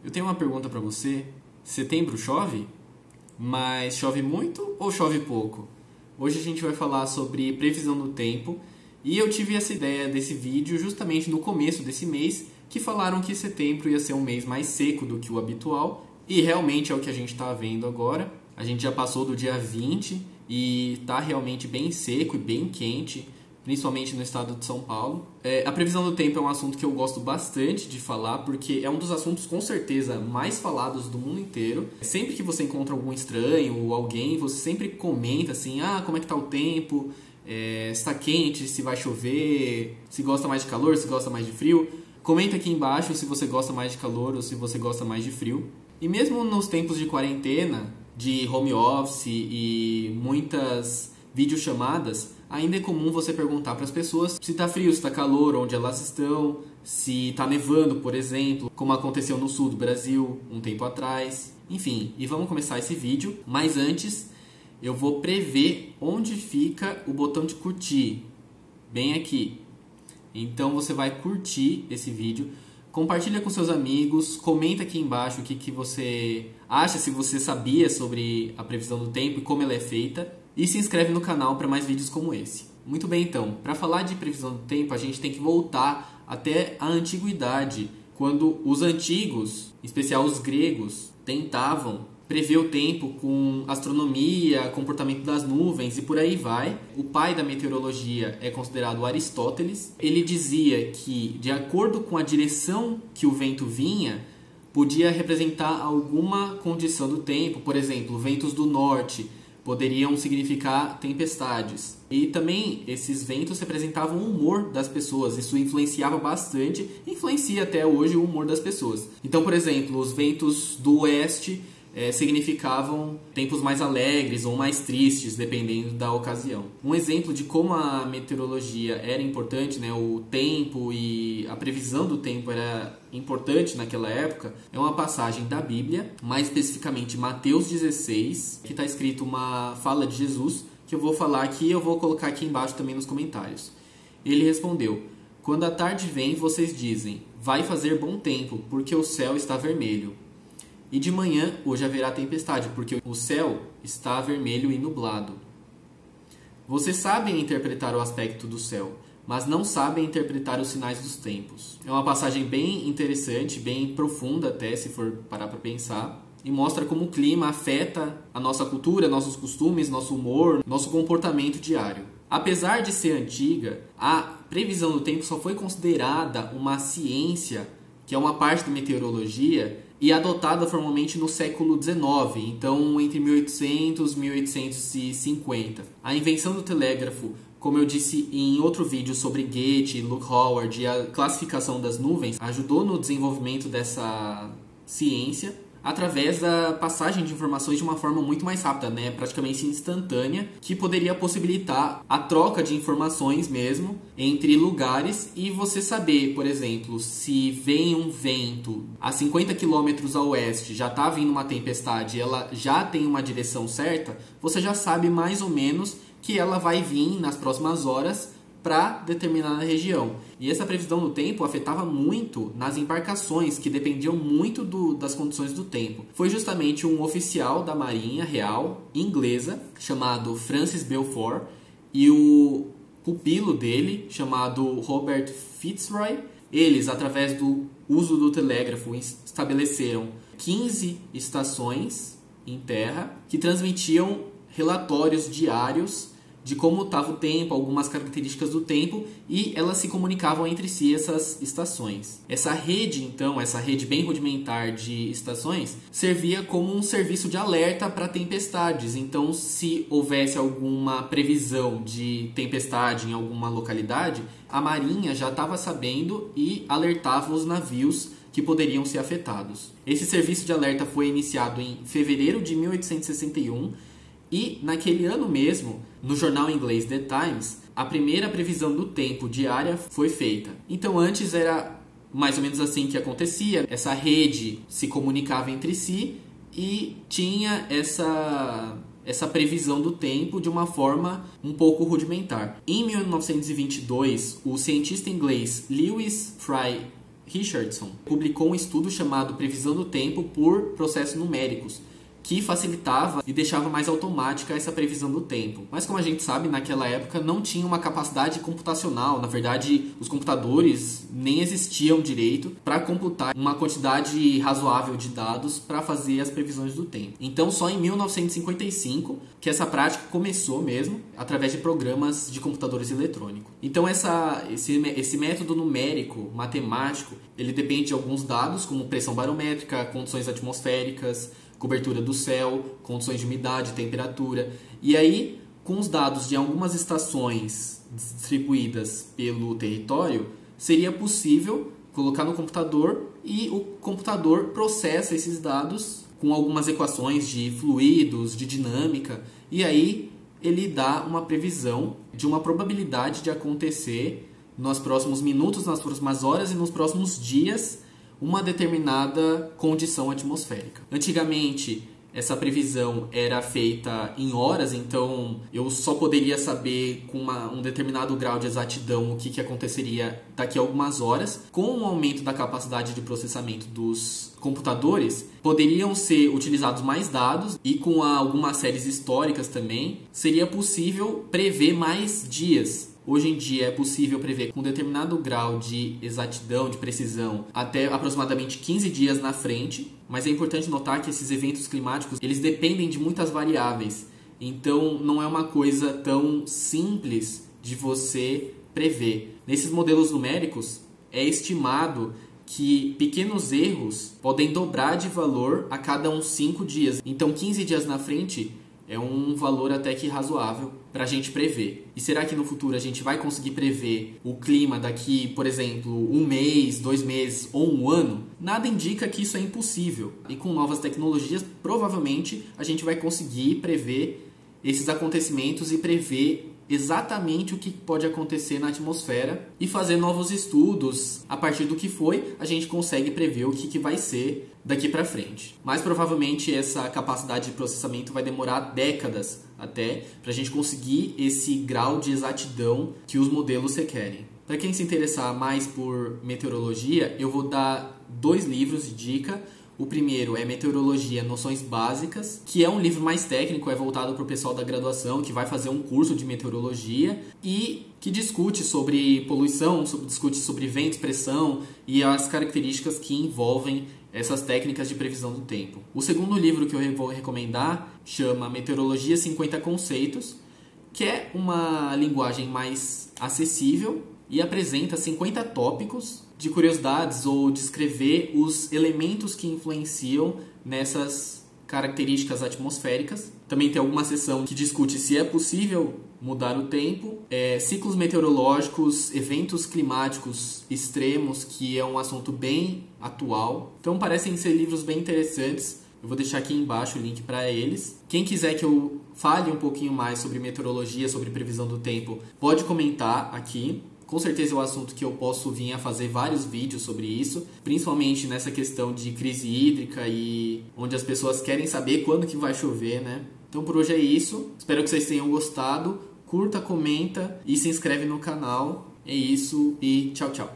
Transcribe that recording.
Eu tenho uma pergunta para você. Setembro chove? Mas chove muito ou chove pouco? Hoje a gente vai falar sobre previsão do tempo e eu tive essa ideia desse vídeo justamente no começo desse mês, que falaram que setembro ia ser um mês mais seco do que o habitual e realmente é o que a gente está vendo agora. A gente já passou do dia 20 e está realmente bem seco e bem quente, principalmente no estado de São Paulo. A previsão do tempo é um assunto que eu gosto bastante de falar, porque é um dos assuntos com certeza mais falados do mundo inteiro. Sempre que você encontra algum estranho ou alguém, você sempre comenta assim, como é que tá o tempo, se está quente, se vai chover, se gosta mais de calor, se gosta mais de frio. Comenta aqui embaixo se você gosta mais de calor ou se você gosta mais de frio. E mesmo nos tempos de quarentena, de home office e muitas videochamadas, ainda é comum você perguntar para as pessoas se está frio, se está calor, onde elas estão, se está nevando, por exemplo, como aconteceu no sul do Brasil um tempo atrás. Enfim, e vamos começar esse vídeo, mas antes eu vou prever onde fica o botão de curtir, bem aqui. Então você vai curtir esse vídeo, compartilha com seus amigos, comenta aqui embaixo o que você acha, se você sabia sobre a previsão do tempo e como ela é feita. E se inscreve no canal para mais vídeos como esse. Muito bem, então, para falar de previsão do tempo, a gente tem que voltar até a antiguidade, quando os antigos, em especial os gregos, tentavam prever o tempo com astronomia, comportamento das nuvens e por aí vai. O pai da meteorologia é considerado Aristóteles. Ele dizia que, de acordo com a direção que o vento vinha, podia representar alguma condição do tempo. Por exemplo, ventos do norte poderiam significar tempestades. E também esses ventos representavam o humor das pessoas. Isso influenciava bastante, influencia até hoje o humor das pessoas. Então, por exemplo, os ventos do oeste significavam tempos mais alegres ou mais tristes, dependendo da ocasião. Um exemplo de como a meteorologia era importante, o tempo e a previsão do tempo era importante naquela época, é uma passagem da Bíblia, mais especificamente Mateus 16, que está escrito uma fala de Jesus, que eu vou falar aqui e eu vou colocar aqui embaixo também nos comentários. Ele respondeu: "Quando a tarde vem, vocês dizem, vai fazer bom tempo, porque o céu está vermelho. E de manhã hoje haverá tempestade, porque o céu está vermelho e nublado. Vocês sabem interpretar o aspecto do céu, mas não sabem interpretar os sinais dos tempos." É uma passagem bem interessante, bem profunda até, se for parar para pensar, e mostra como o clima afeta a nossa cultura, nossos costumes, nosso humor, nosso comportamento diário. Apesar de ser antiga, a previsão do tempo só foi considerada uma ciência, que é uma parte da meteorologia, e adotada formalmente no século XIX, então entre 1800 e 1850. A invenção do telégrafo, como eu disse em outro vídeo sobre Goethe, Luke Howard e a classificação das nuvens, ajudou no desenvolvimento dessa ciência através da passagem de informações de uma forma muito mais rápida, praticamente instantânea, que poderia possibilitar a troca de informações mesmo entre lugares e você saber, por exemplo, se vem um vento a 50 km a oeste, já está vindo uma tempestade, ela já tem uma direção certa, você já sabe mais ou menos que ela vai vir nas próximas horas para determinada região. E essa previsão do tempo afetava muito nas embarcações, que dependiam muito das condições do tempo. Foi justamente um oficial da Marinha Real inglesa, chamado Francis Beaufort, e o pupilo dele, chamado Robert Fitzroy, eles, através do uso do telégrafo, estabeleceram 15 estações em terra que transmitiam relatórios diários de como estava o tempo, algumas características do tempo, e elas se comunicavam entre si, essas estações. Essa rede, então, essa rede bem rudimentar de estações, servia como um serviço de alerta para tempestades. Então, se houvesse alguma previsão de tempestade em alguma localidade, a Marinha já estava sabendo e alertava os navios que poderiam ser afetados. Esse serviço de alerta foi iniciado em fevereiro de 1861, e naquele ano mesmo, no jornal inglês The Times, a primeira previsão do tempo diária foi feita. Então antes era mais ou menos assim que acontecia, essa rede se comunicava entre si e tinha essa previsão do tempo de uma forma um pouco rudimentar. Em 1922, o cientista inglês Lewis Fry Richardson publicou um estudo chamado Previsão do Tempo por Processos Numéricos, que facilitava e deixava mais automática essa previsão do tempo. Mas como a gente sabe, naquela época não tinha uma capacidade computacional. Na verdade, os computadores nem existiam direito para computar uma quantidade razoável de dados para fazer as previsões do tempo. Então, só em 1955 que essa prática começou mesmo, através de programas de computadores eletrônicos. Então, esse método numérico, matemático, ele depende de alguns dados, como pressão barométrica, condições atmosféricas, cobertura do céu, condições de umidade, temperatura. E aí, com os dados de algumas estações distribuídas pelo território, seria possível colocar no computador e o computador processa esses dados com algumas equações de fluidos, de dinâmica, e aí ele dá uma previsão de uma probabilidade de acontecer nos próximos minutos, nas próximas horas e nos próximos dias uma determinada condição atmosférica. Antigamente, essa previsão era feita em horas, então eu só poderia saber com um determinado grau de exatidão o que aconteceria daqui a algumas horas. Com o aumento da capacidade de processamento dos computadores, poderiam ser utilizados mais dados e com algumas séries históricas também, seria possível prever mais dias. Hoje em dia é possível prever com um determinado grau de exatidão, de precisão, até aproximadamente 15 dias na frente, mas é importante notar que esses eventos climáticos, eles dependem de muitas variáveis, então não é uma coisa tão simples de você prever. Nesses modelos numéricos, é estimado que pequenos erros podem dobrar de valor a cada uns 5 dias, então 15 dias na frente é um valor até que razoável para a gente prever. E será que no futuro a gente vai conseguir prever o clima daqui, por exemplo, 1 mês, 2 meses ou 1 ano? Nada indica que isso é impossível. E com novas tecnologias, provavelmente a gente vai conseguir prever esses acontecimentos e prever exatamente o que pode acontecer na atmosfera e fazer novos estudos. A partir do que foi, a gente consegue prever o que vai ser daqui para frente. Mas provavelmente essa capacidade de processamento vai demorar décadas até para a gente conseguir esse grau de exatidão que os modelos requerem. Para quem se interessar mais por meteorologia, eu vou dar 2 livros de dica. O primeiro é Meteorologia, Noções Básicas, que é um livro mais técnico, é voltado para o pessoal da graduação, que vai fazer um curso de meteorologia e que discute sobre poluição, discute sobre ventos, pressão e as características que envolvem essas técnicas de previsão do tempo. O segundo livro que eu vou recomendar chama Meteorologia 50 Conceitos, que é uma linguagem mais acessível e apresenta 50 tópicos de curiosidades ou descrever os elementos que influenciam nessas características atmosféricas. Também tem alguma seção que discute se é possível mudar o tempo, ciclos meteorológicos, eventos climáticos extremos, que é um assunto bem atual. Então parecem ser livros bem interessantes. Eu vou deixar aqui embaixo o link para eles. Quem quiser que eu fale um pouquinho mais sobre meteorologia, sobre previsão do tempo, pode comentar aqui. Com certeza é um assunto que eu posso vir a fazer vários vídeos sobre isso, principalmente nessa questão de crise hídrica e onde as pessoas querem saber quando que vai chover, né? Então por hoje é isso. Espero que vocês tenham gostado. Curta, comenta e se inscreve no canal. É isso e tchau, tchau.